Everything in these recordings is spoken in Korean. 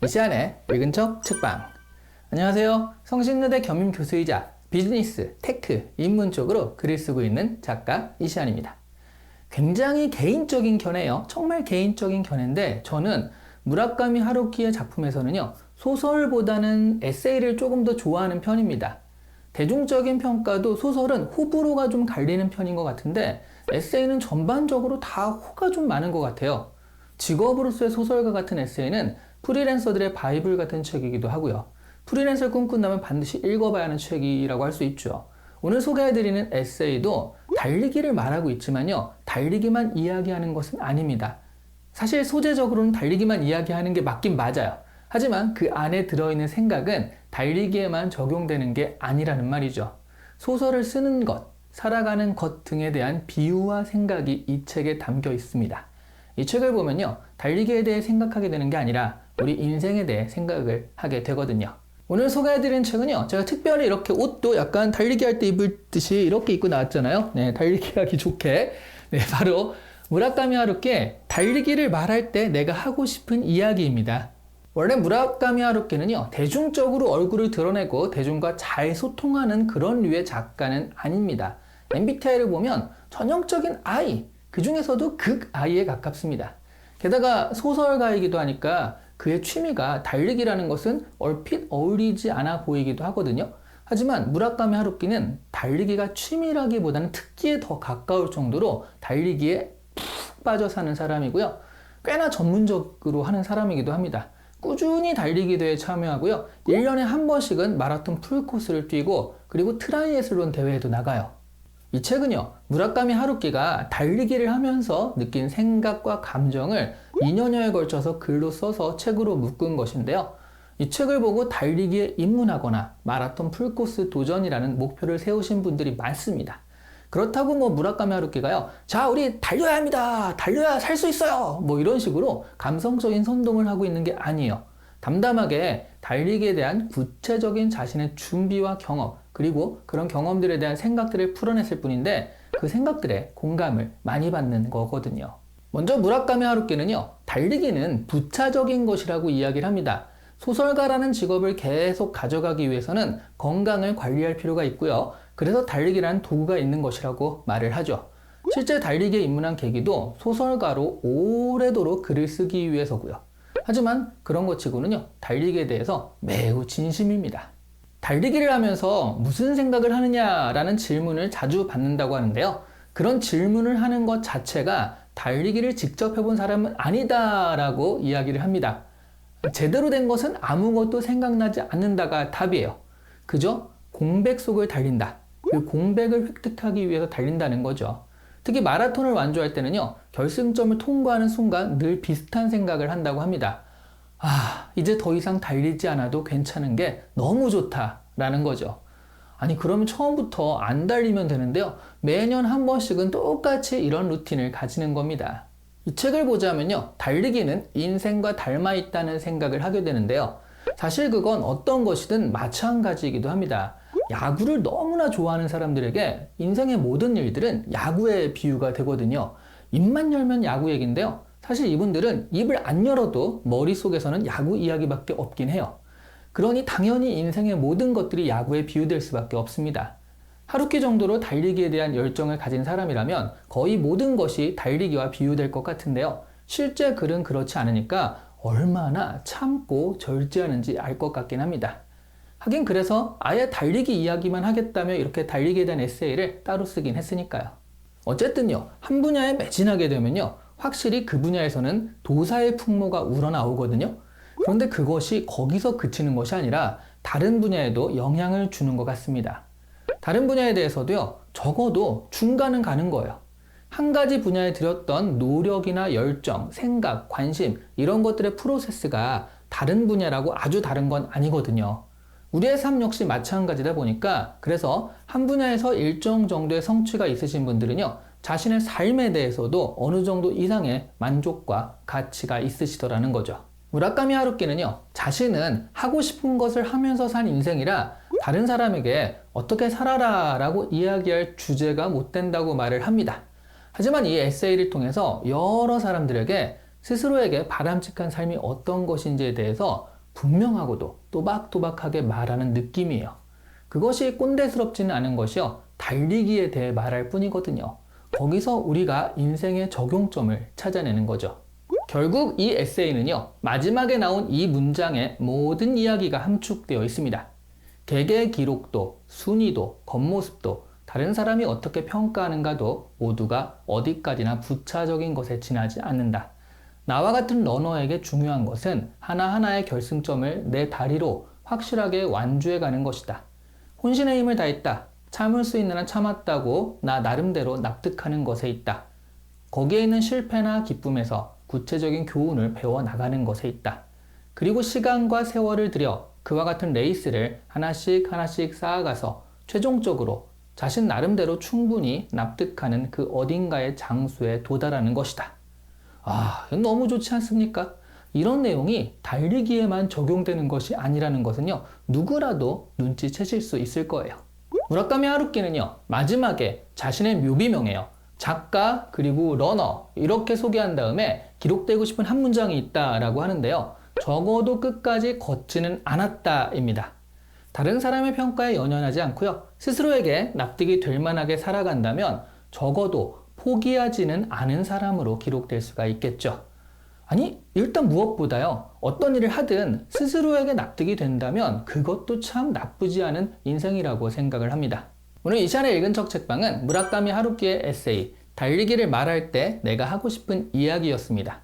이시안의 읽은 척 책방. 안녕하세요. 성신여대 겸임 교수이자 비즈니스, 테크, 인문 쪽으로 글을 쓰고 있는 작가 이시안입니다. 굉장히 개인적인 견해예요. 정말 개인적인 견해인데 저는 무라카미 하루키의 작품에서는요, 소설보다는 에세이를 조금 더 좋아하는 편입니다. 대중적인 평가도 소설은 호불호가 좀 갈리는 편인 것 같은데 에세이는 전반적으로 다 호가 좀 많은 것 같아요. 직업으로서의 소설가 같은 에세이는 프리랜서들의 바이블 같은 책이기도 하고요. 프리랜서를 꿈꾼다면 반드시 읽어봐야 하는 책이라고 할 수 있죠. 오늘 소개해드리는 에세이도 달리기를 말하고 있지만요, 달리기만 이야기하는 것은 아닙니다. 사실 소재적으로는 달리기만 이야기하는 게 맞긴 맞아요. 하지만 그 안에 들어있는 생각은 달리기에만 적용되는 게 아니라는 말이죠. 소설을 쓰는 것, 살아가는 것 등에 대한 비유와 생각이 이 책에 담겨 있습니다. 이 책을 보면요, 달리기에 대해 생각하게 되는 게 아니라 우리 인생에 대해 생각을 하게 되거든요. 오늘 소개해드린 책은요, 제가 특별히 이렇게 옷도 약간 달리기 할 때 입을 듯이 이렇게 입고 나왔잖아요. 네, 달리기 하기 좋게. 네, 바로 무라카미 하루키의 달리기를 말할 때 내가 하고 싶은 이야기입니다. 원래 무라카미 하루키는요, 대중적으로 얼굴을 드러내고 대중과 잘 소통하는 그런 류의 작가는 아닙니다. MBTI를 보면 전형적인 I, 그 중에서도 극 I에 가깝습니다. 게다가 소설가이기도 하니까 그의 취미가 달리기라는 것은 얼핏 어울리지 않아 보이기도 하거든요. 하지만 무라카미 하루키는 달리기가 취미라기보다는 특기에 더 가까울 정도로 달리기에 푹 빠져 사는 사람이고요. 꽤나 전문적으로 하는 사람이기도 합니다. 꾸준히 달리기 대회에 참여하고요. 1년에 한 번씩은 마라톤 풀코스를 뛰고 그리고 트라이애슬론 대회에도 나가요. 이 책은요, 무라카미 하루키가 달리기를 하면서 느낀 생각과 감정을 2년여에 걸쳐서 글로 써서 책으로 묶은 것인데요. 이 책을 보고 달리기에 입문하거나 마라톤 풀코스 도전이라는 목표를 세우신 분들이 많습니다. 그렇다고 무라카미 하루키가요, 자, 우리 달려야 합니다. 달려야 살 수 있어요. 이런 식으로 감성적인 선동을 하고 있는 게 아니에요. 담담하게 달리기에 대한 구체적인 자신의 준비와 경험, 그리고 그런 경험들에 대한 생각들을 풀어냈을 뿐인데 그 생각들에 공감을 많이 받는 거거든요. 먼저 무라카미 하루키는요, 달리기는 부차적인 것이라고 이야기를 합니다. 소설가라는 직업을 계속 가져가기 위해서는 건강을 관리할 필요가 있고요. 그래서 달리기라는 도구가 있는 것이라고 말을 하죠. 실제 달리기에 입문한 계기도 소설가로 오래도록 글을 쓰기 위해서고요. 하지만 그런 것 치고는요, 달리기에 대해서 매우 진심입니다. 달리기를 하면서 무슨 생각을 하느냐라는 질문을 자주 받는다고 하는데요. 그런 질문을 하는 것 자체가 달리기를 직접 해본 사람은 아니다라고 이야기를 합니다. 제대로 된 것은 아무것도 생각나지 않는다가 답이에요. 그저 공백 속을 달린다. 그 공백을 획득하기 위해서 달린다는 거죠. 특히 마라톤을 완주할 때는요, 결승점을 통과하는 순간 늘 비슷한 생각을 한다고 합니다. 아, 이제 더 이상 달리지 않아도 괜찮은 게 너무 좋다라는 거죠. 아니, 그러면 처음부터 안 달리면 되는데요. 매년 한 번씩은 똑같이 이런 루틴을 가지는 겁니다. 이 책을 보자면요, 달리기는 인생과 닮아 있다는 생각을 하게 되는데요. 사실 그건 어떤 것이든 마찬가지이기도 합니다. 야구를 너무나 좋아하는 사람들에게 인생의 모든 일들은 야구의 비유가 되거든요. 입만 열면 야구 얘기인데요. 사실 이분들은 입을 안 열어도 머릿속에서는 야구 이야기밖에 없긴 해요. 그러니 당연히 인생의 모든 것들이 야구에 비유될 수밖에 없습니다. 하루키 정도로 달리기에 대한 열정을 가진 사람이라면 거의 모든 것이 달리기와 비유될 것 같은데요. 실제 글은 그렇지 않으니까 얼마나 참고 절제하는지 알 것 같긴 합니다. 하긴 그래서 아예 달리기 이야기만 하겠다며 이렇게 달리기에 대한 에세이를 따로 쓰긴 했으니까요. 어쨌든요, 한 분야에 매진하게 되면요, 확실히 그 분야에서는 도사의 풍모가 우러나오거든요. 그런데 그것이 거기서 그치는 것이 아니라 다른 분야에도 영향을 주는 것 같습니다. 다른 분야에 대해서도요, 적어도 중간은 가는 거예요. 한 가지 분야에 들였던 노력이나 열정, 생각, 관심 이런 것들의 프로세스가 다른 분야라고 아주 다른 건 아니거든요. 우리의 삶 역시 마찬가지다 보니까 그래서 한 분야에서 일정 정도의 성취가 있으신 분들은요, 자신의 삶에 대해서도 어느 정도 이상의 만족과 가치가 있으시더라는 거죠. 무라카미 하루키는요, 자신은 하고 싶은 것을 하면서 산 인생이라 다른 사람에게 어떻게 살아라 라고 이야기할 주제가 못 된다고 말을 합니다. 하지만 이 에세이를 통해서 여러 사람들에게 스스로에게 바람직한 삶이 어떤 것인지에 대해서 분명하고도 또박또박하게 말하는 느낌이에요. 그것이 꼰대스럽지는 않은 것이요. 달리기에 대해 말할 뿐이거든요. 거기서 우리가 인생의 적용점을 찾아내는 거죠. 결국 이 에세이는요, 마지막에 나온 이 문장에 모든 이야기가 함축되어 있습니다. 개개의 기록도, 순위도, 겉모습도, 다른 사람이 어떻게 평가하는가도 모두가 어디까지나 부차적인 것에 지나지 않는다. 나와 같은 러너에게 중요한 것은 하나하나의 결승점을 내 다리로 확실하게 완주해 가는 것이다. 혼신의 힘을 다했다. 참을 수 있는 한 참았다고 나 나름대로 납득하는 것에 있다. 거기에 있는 실패나 기쁨에서 구체적인 교훈을 배워나가는 것에 있다. 그리고 시간과 세월을 들여 그와 같은 레이스를 하나씩 하나씩 쌓아가서 최종적으로 자신 나름대로 충분히 납득하는 그 어딘가의 장소에 도달하는 것이다. 아, 너무 좋지 않습니까? 이런 내용이 달리기에만 적용되는 것이 아니라는 것은요, 누구라도 눈치채실 수 있을 거예요. 무라카미 하루키는요, 마지막에 자신의 묘비명이에요. 작가 그리고 러너 이렇게 소개한 다음에 기록되고 싶은 한 문장이 있다라고 하는데요. 적어도 끝까지 걷지는 않았다입니다. 다른 사람의 평가에 연연하지 않고요. 스스로에게 납득이 될 만하게 살아간다면 적어도 포기하지는 않은 사람으로 기록될 수가 있겠죠. 아니, 일단 무엇보다요. 어떤 일을 하든 스스로에게 납득이 된다면 그것도 참 나쁘지 않은 인생이라고 생각을 합니다. 오늘 이 시간에 읽은 척 책방은 무라카미 하루키의 에세이 달리기를 말할 때 내가 하고 싶은 이야기였습니다.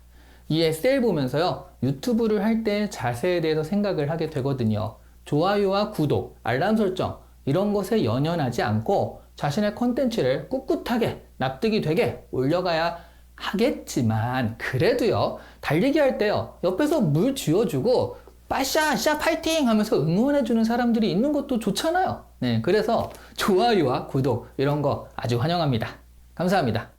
이 에세이를 보면서요. 유튜브를 할 때 자세에 대해서 생각을 하게 되거든요. 좋아요와 구독, 알람 설정 이런 것에 연연하지 않고 자신의 컨텐츠를 꿋꿋하게 납득이 되게 올려가야 하겠지만 그래도요. 달리기 할 때요. 옆에서 물 쥐어주고 빠샤 샤 파이팅 하면서 응원해주는 사람들이 있는 것도 좋잖아요. 네, 그래서 좋아요와 구독 이런 거 아주 환영합니다. 감사합니다.